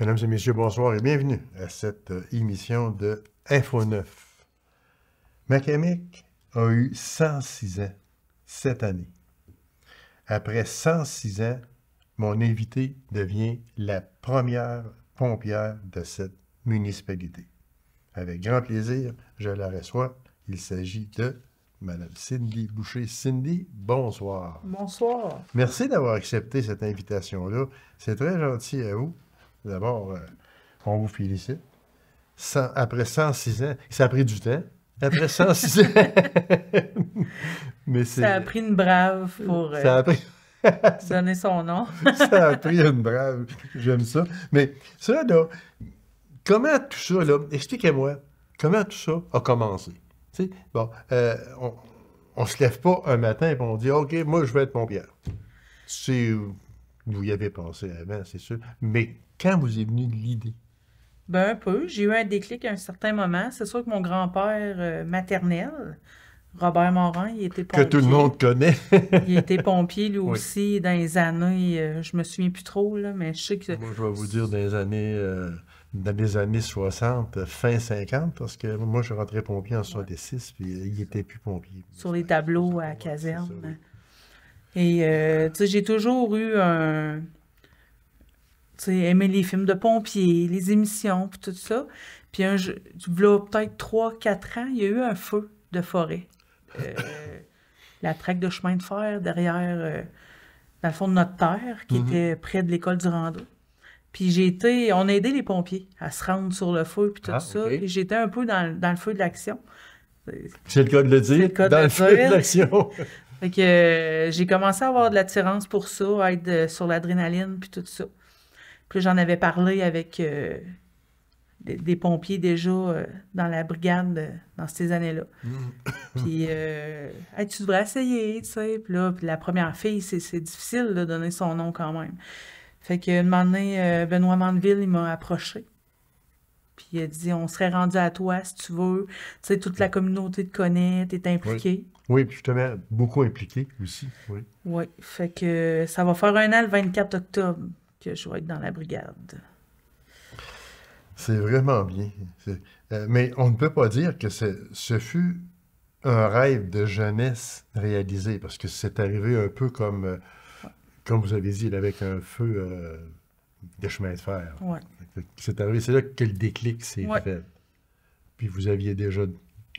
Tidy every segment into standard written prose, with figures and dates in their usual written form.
Mesdames et messieurs, bonsoir et bienvenue à cette émission de Info 9. Macamic a eu 106 ans cette année. Après 106 ans, mon invité devient la première pompière de cette municipalité. Avec grand plaisir, je la reçois. Il s'agit de Mme Cindy Boucher. Cindy, bonsoir. Bonsoir. Merci d'avoir accepté cette invitation-là. C'est très gentil à vous. D'abord, on vous félicite. Après 106 ans, ça a pris du temps. Après 106 ans. Mais ça a pris une brave pour ça a pris... donner son nom. Ça a pris une brave. J'aime ça. Mais ça, là, comment tout ça, là, expliquez-moi, comment tout ça a commencé? Tu sais, bon, on se lève pas un matin et on dit, OK, moi, je vais être pompière. Vous y avez pensé avant, c'est sûr. Mais quand vous est venue l'idée? Ben un peu. J'ai eu un déclic à un certain moment. C'est sûr que mon grand-père maternel, Robert Morin, il était pompier. Que tout le monde connaît. Il était pompier, lui Oui. aussi, dans les années... je me souviens plus trop, là, mais je sais que... Moi, je vais vous dire dans les années 60, fin 50, parce que moi, je suis rentré pompier en 66, puis il n'était plus pompier. Sur les tableaux à la Ouais, caserne. c'est ça, oui. Et, tu sais, j'ai toujours eu un... Tu sais, aimé les films de pompiers, les émissions, puis tout ça. Puis là, peut-être 3-4 ans, il y a eu un feu de forêt. La traque de chemin de fer derrière, dans le fond de notre terre, qui était près de l'école du Rando. Puis on a aidé les pompiers à se rendre sur le feu, puis tout ça. OK. Et j'étais un peu dans le feu de l'action. C'est le cas de le dire, C'est le cas de dans le le feu de dire. l'action. Fait que j'ai commencé à avoir de l'attirance pour ça, à être sur l'adrénaline, puis tout ça. Puis là, j'en avais parlé avec des pompiers déjà dans la brigade dans ces années-là. Puis, hey, tu devrais essayer, tu sais. Puis là, la première fille, c'est difficile de donner son nom quand même. Fait que un moment donné, Benoît Mandeville, il m'a approché. Puis il a dit, on serait rendu à toi si tu veux. Tu sais, toute la communauté te connaît, t'es impliqué. Oui, puis justement, beaucoup impliqué aussi. Oui. Oui, fait que ça va faire un an le 24 octobre que je vais être dans la brigade. C'est vraiment bien. Mais on ne peut pas dire que ce fut un rêve de jeunesse réalisé, parce que c'est arrivé un peu comme vous avez dit, là, avec un feu de chemin de fer. Ouais. C'est arrivé, c'est là que le déclic s'est Ouais. fait. Puis vous aviez déjà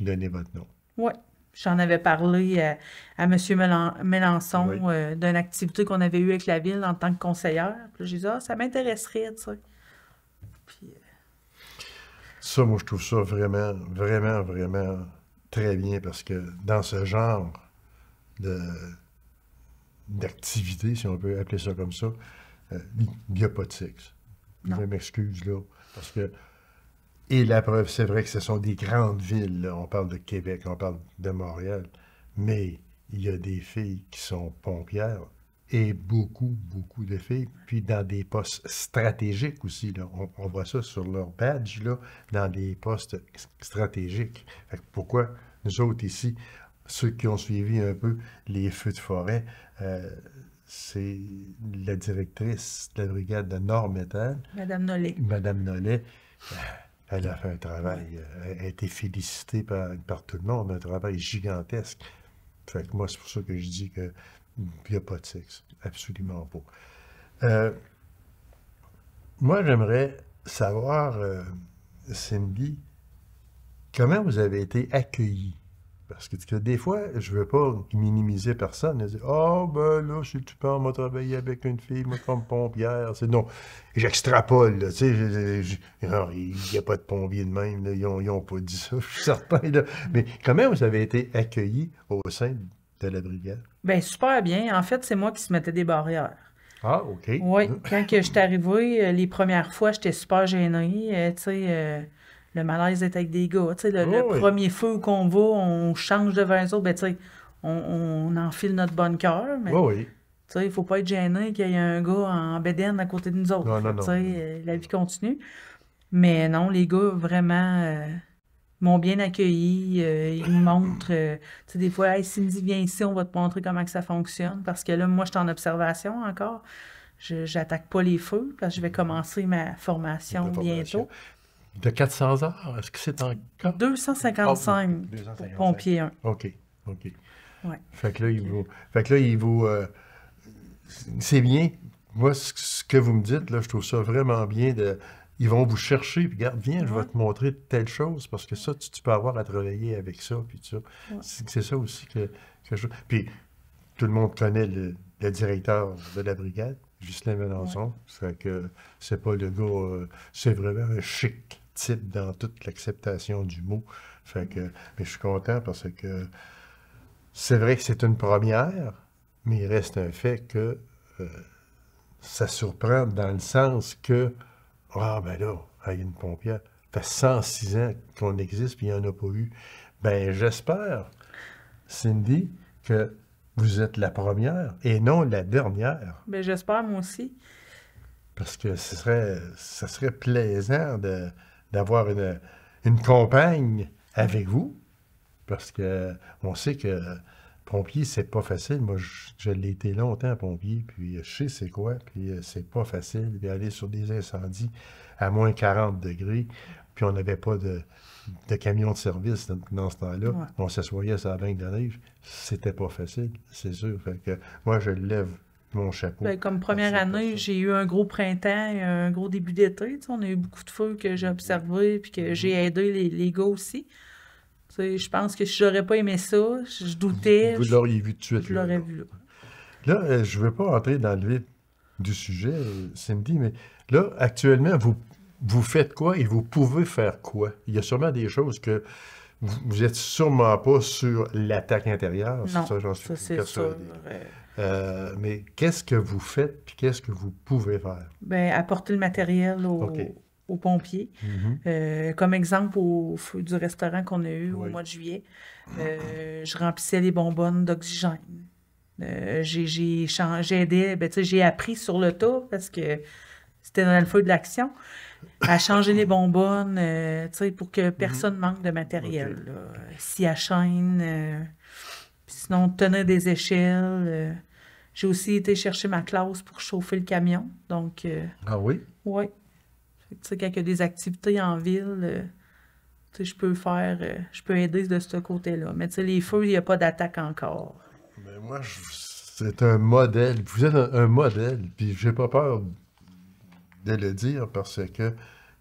donné votre nom. Oui. J'en avais parlé à M. Mélenchon Oui. d'une activité qu'on avait eue avec la ville en tant que conseillère. Puis là, j'ai dit, ça m'intéresserait, tu sais. Puis, Ça, moi, je trouve ça vraiment, vraiment, vraiment très bien, parce que dans ce genre d'activité, si on peut appeler ça comme ça, il n'y a pas de sexe. Non. Je m'excuse, là, parce que... Et la preuve, c'est vrai que ce sont des grandes villes, là. On parle de Québec, on parle de Montréal, mais il y a des filles qui sont pompières, et beaucoup, beaucoup de filles, puis dans des postes stratégiques aussi, là. On voit ça sur leur badge, là, dans des postes stratégiques. Fait que pourquoi nous autres ici, ceux qui ont suivi un peu les feux de forêt, c'est la directrice de la brigade de Nord-Métal, Mme Nollet. Mme Nollet. Elle a fait un travail, elle a été félicitée par tout le monde, un travail gigantesque. Fait que moi, c'est pour ça que je dis qu'il n'y a pas de sexe. Absolument pas. Moi, j'aimerais savoir, Cindy, comment vous avez été accueillie? Parce que des fois, je ne veux pas minimiser personne. Je dis, oh, ben là, si tu peux, on m'a travaillé avec une fille, moi, comme pompière. Non, j'extrapole, là, tu sais. Il n'y a pas de pompiers de même, là, ils n'ont pas dit ça, je suis certain, là. Mais comment vous avez été accueillis au sein de la brigade? Bien, super bien. En fait, c'est moi qui se mettais des barrières. Ah, OK. Oui, quand que j'étais arrivée, les premières fois, j'étais super gênée. Tu sais, le malaise d'être avec des gars. Tu sais, le Oui. premier feu qu'on va, on change devant eux autres, ben, tu sais, on enfile notre bonne cœur, mais Oui, oui. tu sais, il faut pas être gêné qu'il y ait un gars en bédaine à côté de nous autres. Non, non, Tu non. sais, la vie continue. Mais non, les gars, vraiment, m'ont bien accueilli. Ils me montrent, tu sais, des fois, hey, Cindy, viens ici, on va te montrer comment que ça fonctionne. Parce que là, moi, je suis en observation encore. j'attaque pas les feux parce que je vais commencer ma formation bientôt. De 400 heures, est-ce que c'est encore? 255 pour 255. pompier 1. OK. Ouais. Fait que là, il vous... c'est bien. Moi, ce que vous me dites, là, je trouve ça vraiment bien. Ils vont vous chercher, puis regarde, viens, je vais te montrer telle chose, parce que ça, tu peux avoir à travailler avec ça, puis tout ça. Ouais. C'est ça aussi que je... Puis, tout le monde connaît le directeur de la brigade, Ghislain Melançon. Fait que c'est pas le gars... c'est vraiment un chic type dans toute l'acceptation du mot. Fait que... Mais je suis content parce que c'est vrai que c'est une première, mais il reste un fait que ça surprend dans le sens que, ben là, il y a une pompière, ça fait 106 ans qu'on existe, puis il n'y en a pas eu. Ben, j'espère, Cindy, que vous êtes la première et non la dernière. Ben, j'espère, moi aussi. Parce que ça serait plaisant d'avoir une compagne avec vous, parce que on sait que pompier, c'est pas facile. Moi, je l'ai été longtemps pompier, puis je sais c'est quoi, puis c'est pas facile d'aller sur des incendies à moins 40 degrés, puis on n'avait pas de camion de service dans ce temps-là. Ouais. On s'assoyait sur la banque de neige. C'était pas facile, c'est sûr. Fait que moi, je lève mon chapeau. Ben, comme première année, j'ai eu un gros printemps et un gros début d'été. On a eu beaucoup de feux que j'ai observés, puis que j'ai aidé les gars aussi. Je pense que si j'aurais pas aimé ça, je doutais. Vous l'auriez vu tout de suite. Je l'aurais vu là. Là, je ne veux pas entrer dans le vif du sujet, Cindy, mais là, actuellement, vous faites quoi et vous pouvez faire quoi? Il y a sûrement des choses que vous n'êtes sûrement pas sur l'attaque intérieure. Non, ça, j'en suis ça c'est persuadé. sûr. Mais qu'est-ce que vous faites puis qu'est-ce que vous pouvez faire? Ben, apporter le matériel aux pompiers. Comme exemple, au feu du restaurant qu'on a eu au mois de juillet, je remplissais les bonbonnes d'oxygène. J'ai aidé, j'ai appris sur le tas parce que c'était dans le feu de l'action, à changer les bonbonnes pour que personne manque de matériel. Scie à chaîne, sinon tenir des échelles. J'ai aussi été chercher ma classe pour chauffer le camion. Donc, ah oui? Oui. Quand il y a des activités en ville, je peux aider de ce côté-là. Mais les feux, il n'y a pas d'attaque encore. Mais moi, c'est un modèle. Vous êtes un modèle, puis j'ai pas peur de le dire parce que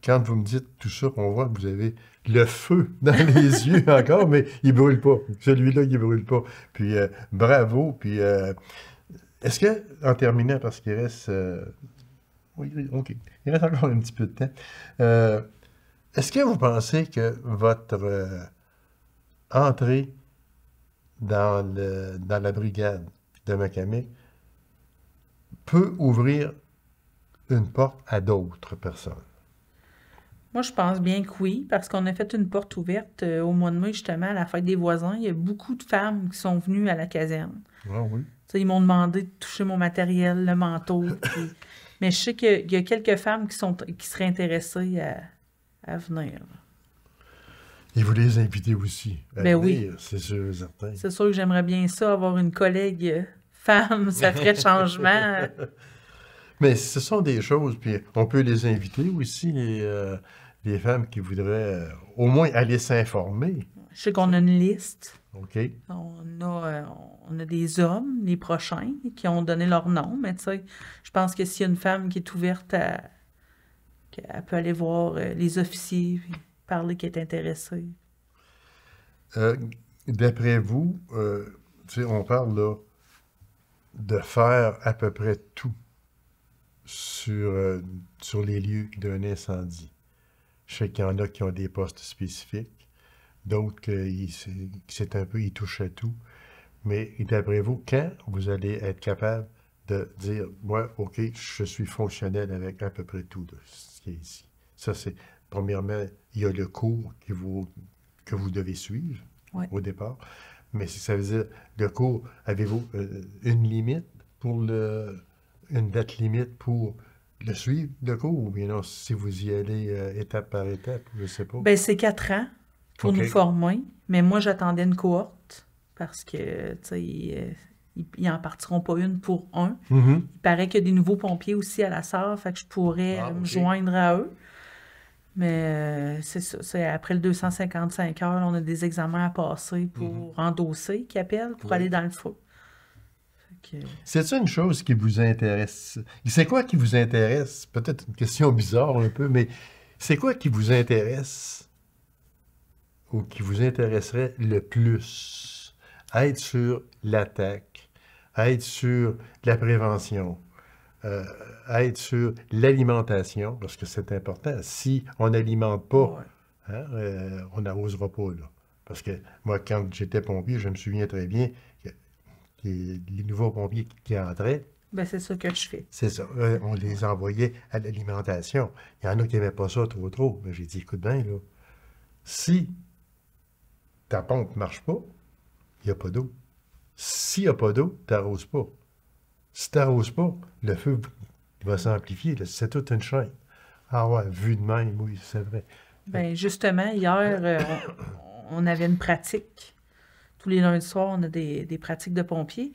quand vous me dites tout ça, on voit que vous avez le feu dans les yeux encore, mais il brûle pas. Celui-là, il brûle pas. Puis bravo. Puis est-ce que, en terminant, parce qu'il reste... oui, OK. Il reste encore un petit peu de temps. Est-ce que vous pensez que votre entrée dans la brigade de Macamic peut ouvrir une porte à d'autres personnes? Moi, je pense bien que oui, parce qu'on a fait une porte ouverte au mois de mai, justement, à la fête des voisins. Il y a beaucoup de femmes qui sont venues à la caserne. Ah oui? Ils m'ont demandé de toucher mon matériel, le manteau. Mais je sais qu'il y a quelques femmes qui seraient intéressées à venir. Et vous les invitez aussi à venir, oui. C'est sûr et certain. C'est sûr que j'aimerais bien ça, avoir une collègue femme, ça ferait changement. Mais ce sont des choses, puis on peut les inviter aussi, les femmes qui voudraient au moins aller s'informer. Je sais qu'on a une liste. OK. On a des hommes, les prochains, qui ont donné leur nom, mais tu sais, je pense que s'il y a une femme qui est ouverte qu'elle peut aller voir les officiers, puis parler qu'elle est intéressée. D'après vous, on parle là de faire à peu près tout sur les lieux d'un incendie. Je sais qu'il y en a qui ont des postes spécifiques, d'autres c'est un peu, ils touchent à tout. Mais d'après vous, quand vous allez être capable de dire, moi, OK, je suis fonctionnel avec à peu près tout de ce qui est ici. Ça, c'est, premièrement, il y a le cours que vous devez suivre au départ. Mais ça veut dire, le cours, avez-vous une limite une date limite pour le suivre, le cours, ou bien non, si vous y allez étape par étape, je ne sais pas. Bien, c'est 4 ans pour nous former, mais moi, j'attendais une cohorte parce que, tu sais, ils n'en partiront pas une pour un. Mhm. Il paraît qu'il y a des nouveaux pompiers aussi à la SAR, fait que je pourrais me OK. joindre à eux. Mais c'est ça, c'est après le 255 heures, on a des examens à passer pour endosser, qu'ils appellent, pour Oui. aller dans le feu. Fait que, C'est ça une chose qui vous intéresse? C'est quoi qui vous intéresse? Peut-être une question bizarre un peu, mais c'est quoi qui vous intéresse ou qui vous intéresserait le plus? Être sur l'attaque, être sur la prévention, être sur l'alimentation, parce que c'est important. Si on n'alimente pas, ouais. hein, on n'arrosera pas, là. Parce que moi, quand j'étais pompier, je me souviens très bien que les nouveaux pompiers qui entraient, Ben, c'est ça que je fais. c'est ça, on les envoyait à l'alimentation. Il y en a qui n'aimaient pas ça trop. Mais j'ai dit, écoute bien, là, si ta pompe ne marche pas, il n'y a pas d'eau. S'il n'y a pas d'eau, tu n'arroses pas. Si tu n'arroses pas, le feu va s'amplifier. Là. C'est toute une chaîne. Ah ouais, vu de même, oui, c'est vrai. Ben, justement, hier, on avait une pratique. Tous les lundis soirs, on a des pratiques de pompiers.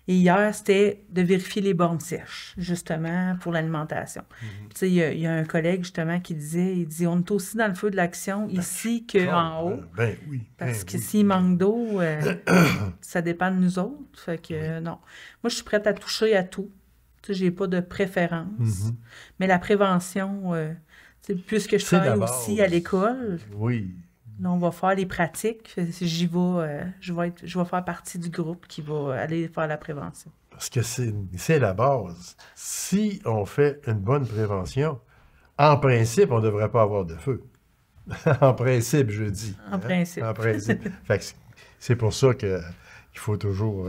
Et hier, c'était de vérifier les bornes sèches, justement, pour l'alimentation. Tu sais, il y a un collègue, justement, qui disait, il dit, on est aussi dans le feu de l'action ici qu'en haut. Ben oui, Parce que oui. s'il manque d'eau, ça dépend de nous autres. Fait que non. Moi, je suis prête à toucher à tout. Tu sais, j'ai pas de préférence. Mhm. Mais la prévention, tu sais, puisque je C'est la travaille base. aussi à l'école, Oui, là, on va faire les pratiques. Fait que j'y vais, je vais faire partie du groupe qui va aller faire la prévention. parce que c'est la base. Si on fait une bonne prévention, en principe, on ne devrait pas avoir de feu. En principe, je dis. En principe. En principe. Fait que c'est pour ça qu'il faut toujours...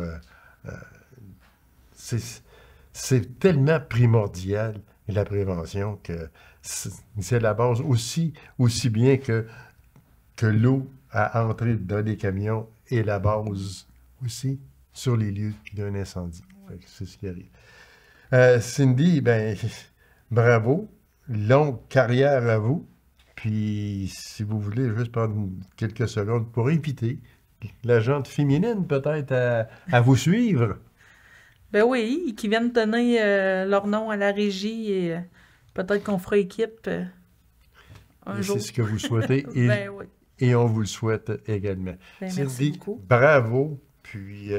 c'est tellement primordial, la prévention, que c'est la base aussi bien que l'eau à entrer dans les camions est la base aussi sur les lieux d'un incendie. Fait que c'est ce qui arrive. Cindy, ben, bravo. Longue carrière à vous. Puis, si vous voulez juste prendre quelques secondes pour inviter la gente féminine peut-être à vous suivre. Ben oui, qui viennent donner leur nom à la régie et peut-être qu'on fera équipe un Et jour. c'est ce que vous souhaitez Ben oui. et on vous le souhaite également. Ben, merci Cindy, beaucoup. bravo. Puis,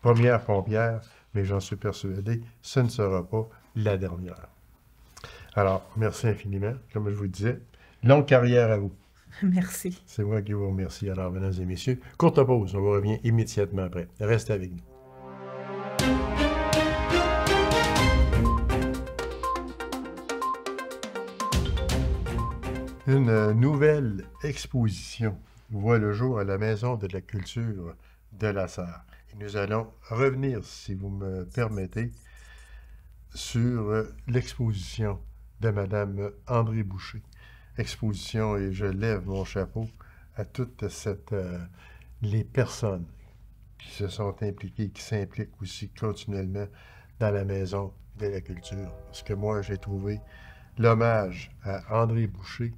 première pompière, mais j'en suis persuadé, ce ne sera pas la dernière. Alors, merci infiniment, comme je vous le disais. Longue carrière à vous. Merci. C'est moi qui vous remercie. Alors, mesdames et messieurs, courte pause. On vous revient immédiatement après. Restez avec nous. Une nouvelle exposition voit le jour à la Maison de la Culture de la Sarre. Et nous allons revenir, si vous me permettez, sur l'exposition de Mme André Boucher. Exposition, et je lève mon chapeau à toutes les personnes qui se sont impliquées, qui s'impliquent aussi continuellement dans la Maison de la Culture. Parce que moi, j'ai trouvé l'hommage à André Boucher.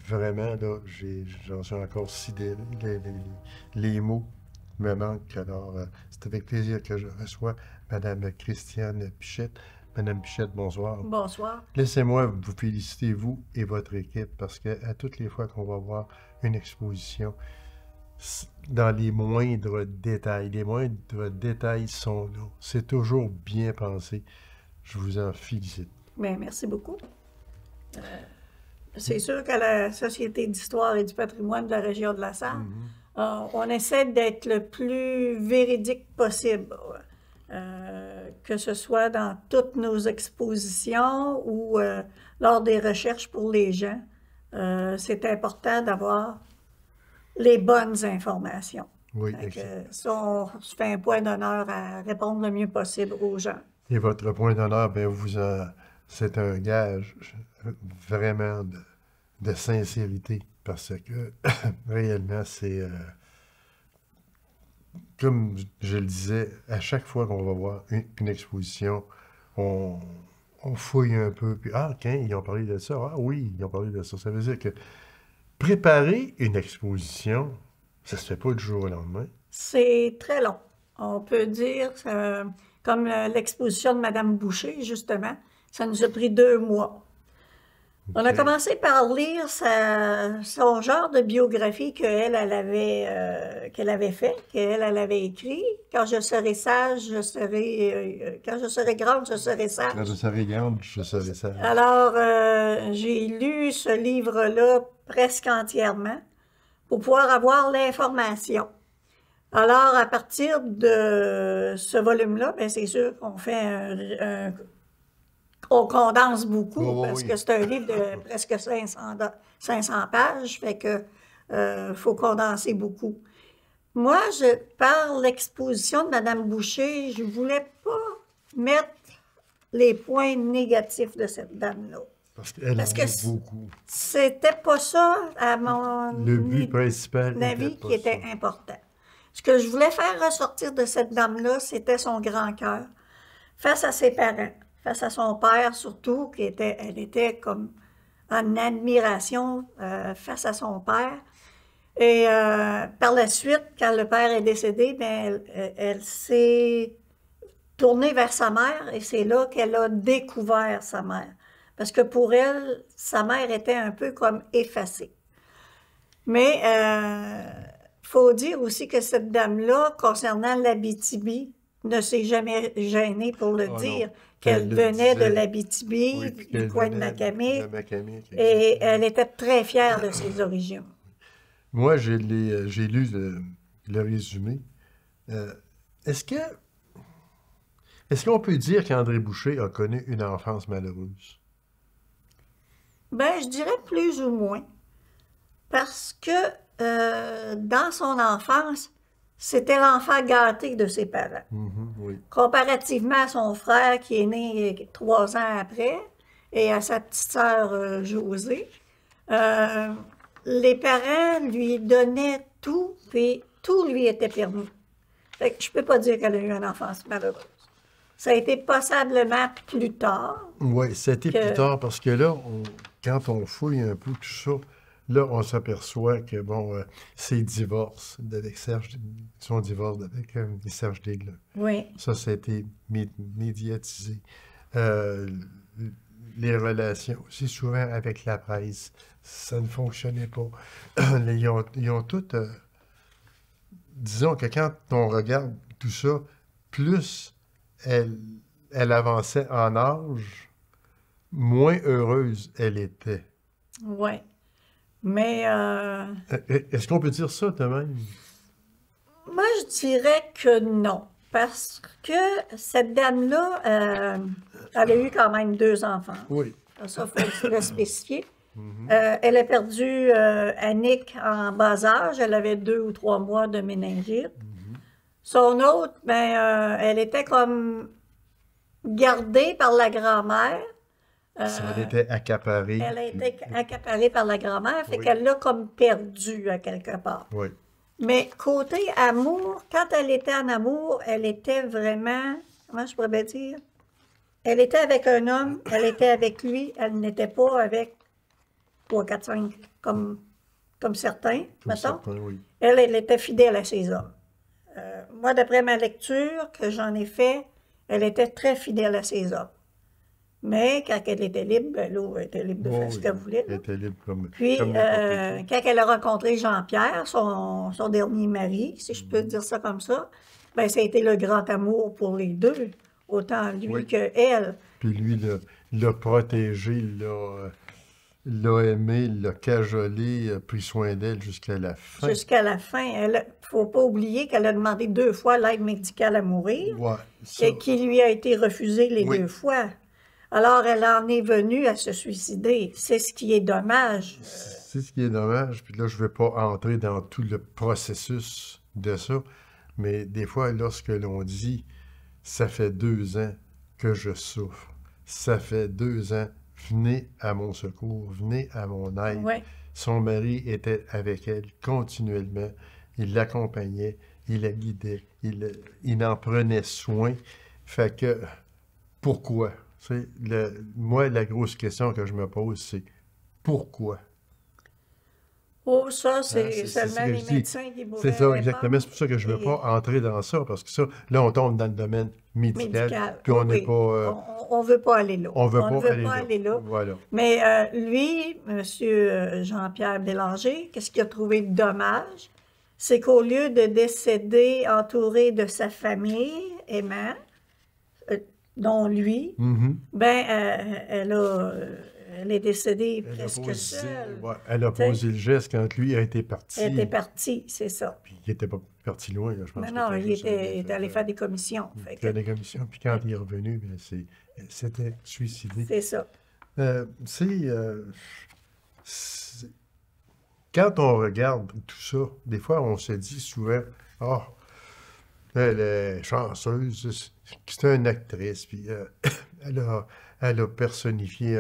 Vraiment, là, j'en suis encore sidéré. Les mots me manquent. Alors, c'est avec plaisir que je reçois Mme Christiane Pichette. Madame Pichette, bonsoir. Bonsoir. Laissez-moi vous féliciter, vous et votre équipe, parce qu'à toutes les fois qu'on va voir une exposition, dans les moindres détails sont là. C'est toujours bien pensé. Je vous en félicite. Bien, merci beaucoup. C'est sûr qu'à la Société d'histoire et du patrimoine de la région de la Sarre, on essaie d'être le plus véridique possible, que ce soit dans toutes nos expositions ou lors des recherches pour les gens. C'est important d'avoir les bonnes informations. Oui, Fait exact. que ça, on se fait un point d'honneur à répondre le mieux possible aux gens. Et votre point d'honneur, ben, c'est un gage vraiment de sincérité, parce que réellement, c'est... comme je le disais, à chaque fois qu'on va voir une exposition, on fouille un peu, puis tiens, ils ont parlé de ça. Ah oui, ils ont parlé de ça. Ça veut dire que préparer une exposition, ça se fait pas du jour au lendemain. C'est très long. On peut dire, comme l'exposition de Madame Boucher, justement, ça nous a pris 2 mois. On a OK. commencé par lire son genre de biographie qu'elle avait fait, qu'elle avait écrit. Quand je serai sage, quand je serai grande, je serai sage. Quand je serai grande, je serai sage. Alors, j'ai lu ce livre-là presque entièrement pour pouvoir avoir l'information. Alors, à partir de ce volume-là, bien, c'est sûr qu'on fait on condense beaucoup Oh, parce oui. que c'est un livre de presque 500 pages, fait que faut condenser beaucoup. Moi, par l'exposition de Mme Boucher, je voulais pas mettre les points négatifs de cette dame-là. Parce qu'elle en Parce que a beaucoup. c'était pas ça, à mon Le but principal avis, n'était pas qui était ça. important. Ce que je voulais faire ressortir de cette dame-là, c'était son grand cœur face à ses parents, face à son père surtout, elle était comme en admiration face à son père. Et par la suite, quand le père est décédé, bien, elle s'est tournée vers sa mère et c'est là qu'elle a découvert sa mère. Parce que pour elle, sa mère était un peu comme effacée. Mais faut dire aussi que cette dame-là, concernant l'Abitibi, ne s'est jamais gênée pour le Oh dire, non, qu'elle le venait de disait. l'Abitibi, Oui, puis du qu'elle coin de venait Macamé, de Macamé, et exactement. elle était très fière de ses origines. Moi, j'ai lu le résumé. Euh, est-ce que est-ce qu'on peut dire qu'André Boucher a connu une enfance malheureuse? Ben, je dirais plus ou moins, parce que dans son enfance, c'était l'enfant gâté de ses parents. Mhm, oui. Comparativement à son frère qui est né 3 ans après et à sa petite sœur Josée, les parents lui donnaient tout, puis tout lui était permis. Fait que je peux pas dire qu'elle a eu une enfance malheureuse. Ça a été possiblement plus tard. Oui, c'était Que- plus tard parce que là, quand on fouille un peu tout ça, là, on s'aperçoit que, bon, ses divorces avec Serge, son divorce avec Serge Desglains, Oui, ça a été médiatisé. Euh, les relations aussi souvent avec la presse, ça ne fonctionnait pas. Ils ont toutes... disons que quand on regarde tout ça, plus elle avançait en âge, moins heureuse elle était. oui. Mais Est-ce qu'on peut dire ça de même? moi, je dirais que non. Parce que cette dame-là, elle a eu quand même 2 enfants. Oui. Ça, il faut le spécifier. Elle a perdu Annick en bas âge. Elle avait 2 ou 3 mois de méningite. Son autre, ben, elle était comme gardée par la grand-mère. Ça en était accaparé. Elle a été accaparée par la grand-mère, fait Oui. qu'elle l'a comme perdue à quelque part. Oui. Mais côté amour, quand elle était en amour, elle était vraiment, comment je pourrais bien dire? Elle était avec un homme, elle était avec lui, elle n'était pas avec 3, 4, 5, comme certains, Comme mettons. certains, oui. Elle était fidèle à ses hommes. Moi, d'après ma lecture que j'en ai fait, elle était très fidèle à ses hommes. Mais quand elle était libre, ben là, elle était libre de faire ce qu'elle voulait. Elle Là. était libre Puis, comme n'importe qui. quand elle a rencontré Jean-Pierre, son dernier mari, si je peux dire ça comme ça, ben ça a été le grand amour pour les deux, autant lui Oui. que elle. Puis lui, l'a protégé, l'a aimé, l'a cajolé, a pris soin d'elle jusqu'à la fin. Jusqu'à la fin. Il faut pas oublier qu'elle a demandé 2 fois l'aide médicale à mourir Ouais, ça, et qui lui a été refusée les Oui. 2 fois. Alors, elle en est venue à se suicider. C'est ce qui est dommage. c'est ce qui est dommage. Puis là, je ne vais pas entrer dans tout le processus de ça, mais des fois, lorsque l'on dit « ça fait 2 ans que je souffre, ça fait 2 ans, venez à mon secours, venez à mon aide ». Ouais. Son mari était avec elle continuellement, il l'accompagnait, il la guidait, il en prenait soin. Fait que, pourquoi? Moi, la grosse question que je me pose, c'est pourquoi? Oh, ça, c'est c'est seulement ce que les je dis. médecins qui pourraient C'est ça, exactement. répondre. C'est pour ça que je ne veux Et pas entrer dans ça, parce que ça, là, on tombe dans le domaine médical, médical, puis oui, on n'est oui. pas, On ne veut pas aller là. on veut On ne pas veut aller pas là. aller là. Voilà. Mais lui, M. Jean-Pierre Bélanger, qu'est-ce qu'il a trouvé dommage? C'est qu'au lieu de décéder entouré de sa famille aimante, dont lui, Mhm. ben, elle est décédée Elle a presque posé, seule. ouais, elle a Tu sais, posé le geste quand lui a été elle était parti. partie, c'est ça. Puis il n'était pas parti loin, là, je pense Mais qu'il non, était il juste était allé faire des commissions. Fait que, fait des commissions. Puis quand il est revenu, ben, c'était suicidé. c'est ça. C'est, quand on regarde tout ça, des fois, on se dit souvent, ah, elle est chanceuse, c'est une actrice, puis elle a personnifié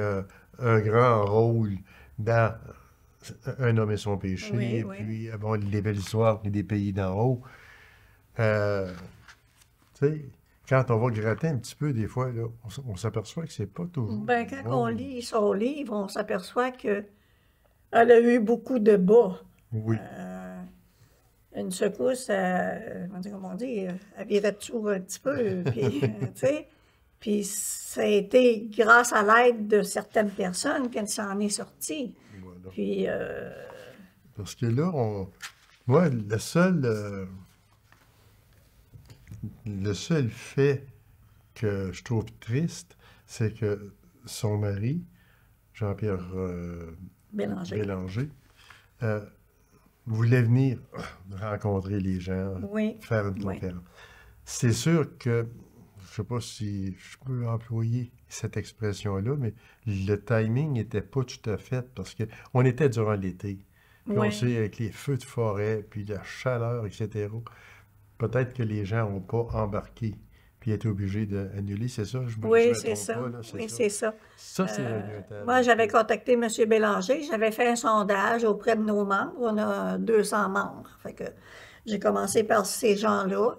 un grand rôle dans Un homme et son péché, Oui, et oui. puis bon, les belles histoires des pays d'en haut. Tu sais, quand on va gratter un petit peu, des fois, là, on s'aperçoit que c'est pas toujours. Ben, quand bon. on lit son livre, on s'aperçoit que elle a eu beaucoup de bas. Oui, Une secousse, comment on dit, elle virait de sourd un petit peu, puis, tu sais, puis ça a été grâce à l'aide de certaines personnes qu'elle s'en est sortie. voilà. Puis, Parce que là, moi, le seul fait que je trouve triste, c'est que son mari, Jean-Pierre Bélanger. Bélanger, voulait venir rencontrer les gens, Oui, faire une oui. conférence. C'est sûr que, je ne sais pas si je peux employer cette expression-là, mais le timing n'était pas tout à fait parce qu'on était durant l'été. Puis on Oui. sait, avec les feux de forêt, puis la chaleur, etc., peut-être que les gens n'ont pas embarqué, puis étaient obligés d'annuler, c'est ça? Je Oui, me c'est trompe ça. pas, là, c'est Oui, ça. c'est ça. Ça, c'est regrettable. Moi, j'avais contacté M. Bélanger. J'avais fait un sondage auprès de nos membres. On a 200 membres. Fait que j'ai commencé par ces gens-là.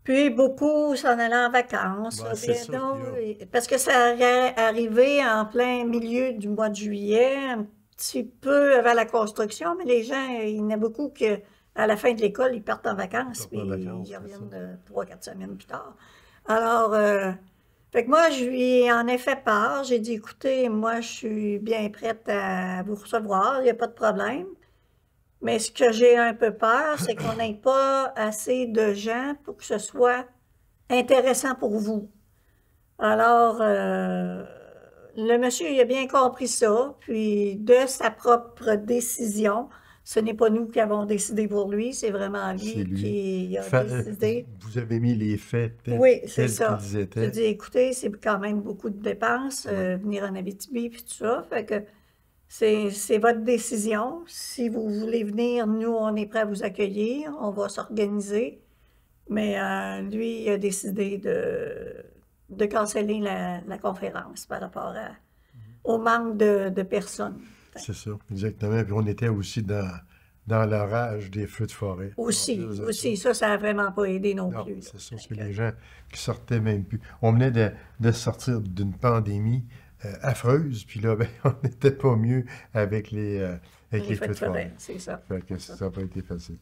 Puis beaucoup s'en allaient en vacances. Ben, là, c'est bien ça, donc, puis, parce que ça est arrivé en plein milieu du mois de juillet, un petit peu avant la construction, mais les gens, il y en a beaucoup que à la fin de l'école, ils partent en vacances, Ils partent en puis vacances, ils c'est reviennent 3-4 semaines plus tard. Alors, fait que moi, je lui en ai fait part. J'ai dit, écoutez, moi, je suis bien prête à vous recevoir, il n'y a pas de problème. Mais ce que j'ai un peu peur, c'est qu'on n'ait pas assez de gens pour que ce soit intéressant pour vous. Alors, le monsieur, il a bien compris ça, puis de sa propre décision, ce n'est pas nous qui avons décidé pour lui, c'est vraiment c'est lui lui. qui a décidé. Vous avez mis les faits Oui, c'est tels ça. qu'ils J'ai étaient. dit, écoutez, c'est quand même beaucoup de dépenses, venir en Abitibi, puis tout ça, fait que c'est votre décision. Si vous voulez venir, nous, on est prêts à vous accueillir, on va s'organiser. Mais lui, il a décidé de canceller la conférence par rapport au manque de personnes. C'est ça, exactement. Puis on était aussi dans l'orage des feux de forêt. Aussi, En plus de aussi, ça n'a vraiment pas aidé non Non, plus. là. c'est ça, parce Fait que que- les gens qui sortaient même plus. On venait de sortir d'une pandémie affreuse, puis là, ben, on n'était pas mieux avec les les feux de forêt. c'est ça. Fait que ça n'a pas été facile.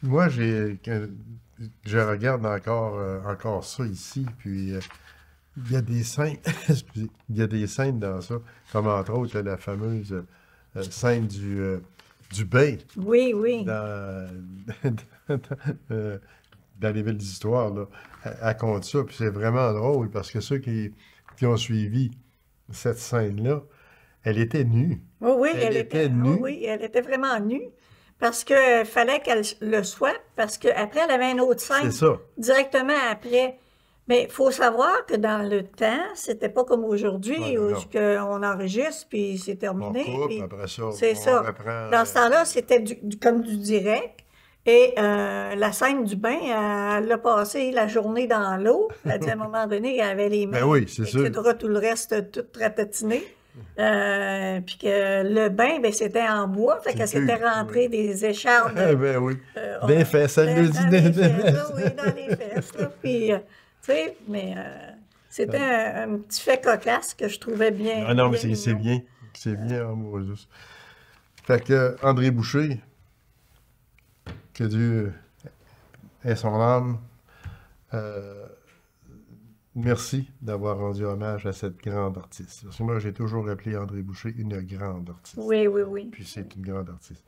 Moi, je regarde encore ça ici, puis il y a des scènes, excusez, il y a des scènes dans ça, comme entre autres la fameuse scène du bain Oui, oui. dans, dans les belles histoires, là. Elle compte ça, puis c'est vraiment drôle, parce que ceux qui ont suivi cette scène-là, elle était nue. Oui, oui, Elle était nue. oui, elle était vraiment nue. Parce qu'il fallait qu'elle le soit, parce qu'après, elle avait une autre scène C'est ça. directement après. Mais il faut savoir que dans le temps, c'était pas comme aujourd'hui, Ouais, où non. on enregistre, puis c'est On terminé. coupe, puis après ça, c'est on ça. reprend. Dans ce temps-là, c'était comme du direct. Et la scène du bain, elle a passé la journée dans l'eau. Elle a dit à un moment donné, elle avait les mains, Ben oui, c'est sûr. etc., tout le reste, tout ratatiné. Puis que le bain, ben, c'était en bois, fait C'est qu'elle s'était sûr, rentrée des écharpes. Ah, ben oui. On- Des fesses, elle le dit. dans les fesses, là, oui, dans les fesses. Là. Puis, tu sais, mais c'était un petit fait cocasse que je trouvais bien. Ah non, mais bien c'est mignon. bien. C'est bien, oh, Moses. Fait que André Boucher, que Dieu ait son âme, merci d'avoir rendu hommage à cette grande artiste. Parce que moi, j'ai toujours appelé André Boucher une grande artiste. Oui, oui, oui. Puis c'est une grande artiste.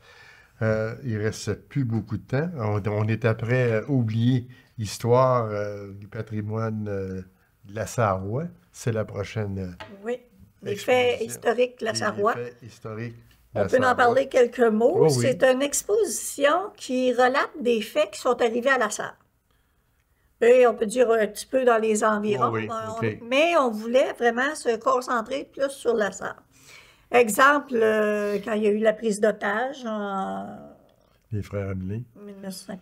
Il ne reste plus beaucoup de temps. On est après oublier l'histoire du patrimoine de la Savoie. C'est la prochaine Oui. Les faits exposition. historiques de la Savoie. Les faits historiques de On la peut en Savoie. parler quelques mots. Oh oui. C'est une exposition qui relate des faits qui sont arrivés à la Sarre. Et on peut dire un petit peu dans les environs, Oh oui, ok. mais on voulait vraiment se concentrer plus sur la Sarre. Exemple, quand il y a eu la prise d'otage en Les frères Amélie. 1900.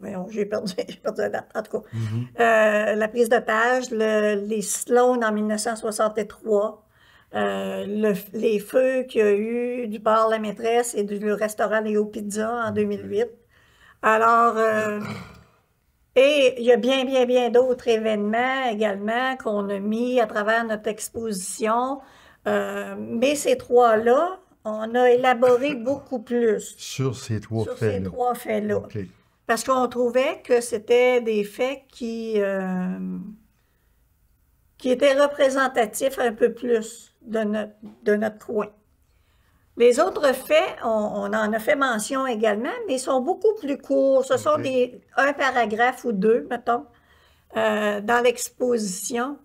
Voyons, j'ai perdu la date, en tout cas. La prise d'otage, les Sloan en 1963, les feux qu'il y a eu du bar La Maîtresse et du restaurant Léo Pizza en 2008. Alors, et il y a bien d'autres événements également qu'on a mis à travers notre exposition. Mais ces trois-là, on a élaboré beaucoup plus Sur ces trois sur ces faits-là. trois faits-là. OK. Parce qu'on trouvait que c'était des faits qui étaient représentatifs un peu plus de notre coin. Les autres faits, on en a fait mention également, mais ils sont beaucoup plus courts. Ce sont Ok. un paragraphe ou deux, mettons, dans l'exposition.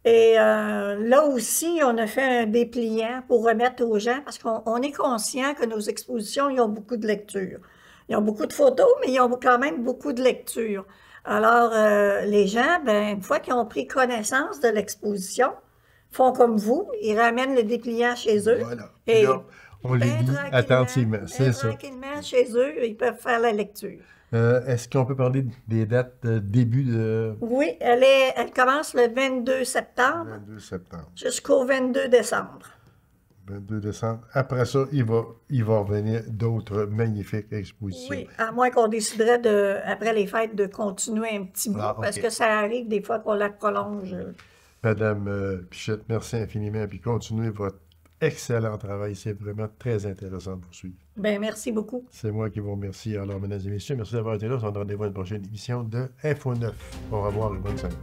Et là aussi, on a fait un dépliant pour remettre aux gens, parce qu'on est conscient que nos expositions, ils ont beaucoup de lectures. Ils ont beaucoup de photos, mais ils ont quand même beaucoup de lectures. Alors, les gens, ben, une fois qu'ils ont pris connaissance de l'exposition, font comme vous, ils ramènent le dépliant chez eux. Voilà. Et Puis là, on les lit attentivement. C'est ça. tranquillement, chez eux, ils peuvent faire la lecture. Est-ce qu'on peut parler des dates de début de Oui, elle commence le 22 septembre 22 septembre? jusqu'au 22 décembre. 22 décembre. Après ça, il va revenir d'autres magnifiques expositions. Oui, à moins qu'on déciderait, après les fêtes, de continuer un petit bout, Ah, ok. parce que ça arrive des fois qu'on la prolonge. Madame Pichette, merci infiniment. Puis continuez votre excellent travail. C'est vraiment très intéressant de vous suivre. Ben, merci beaucoup. C'est moi qui vous remercie. Alors, mesdames et messieurs, merci d'avoir été là. On se donne rendez-vous à une prochaine émission de Info 9. Au revoir et bonne semaine.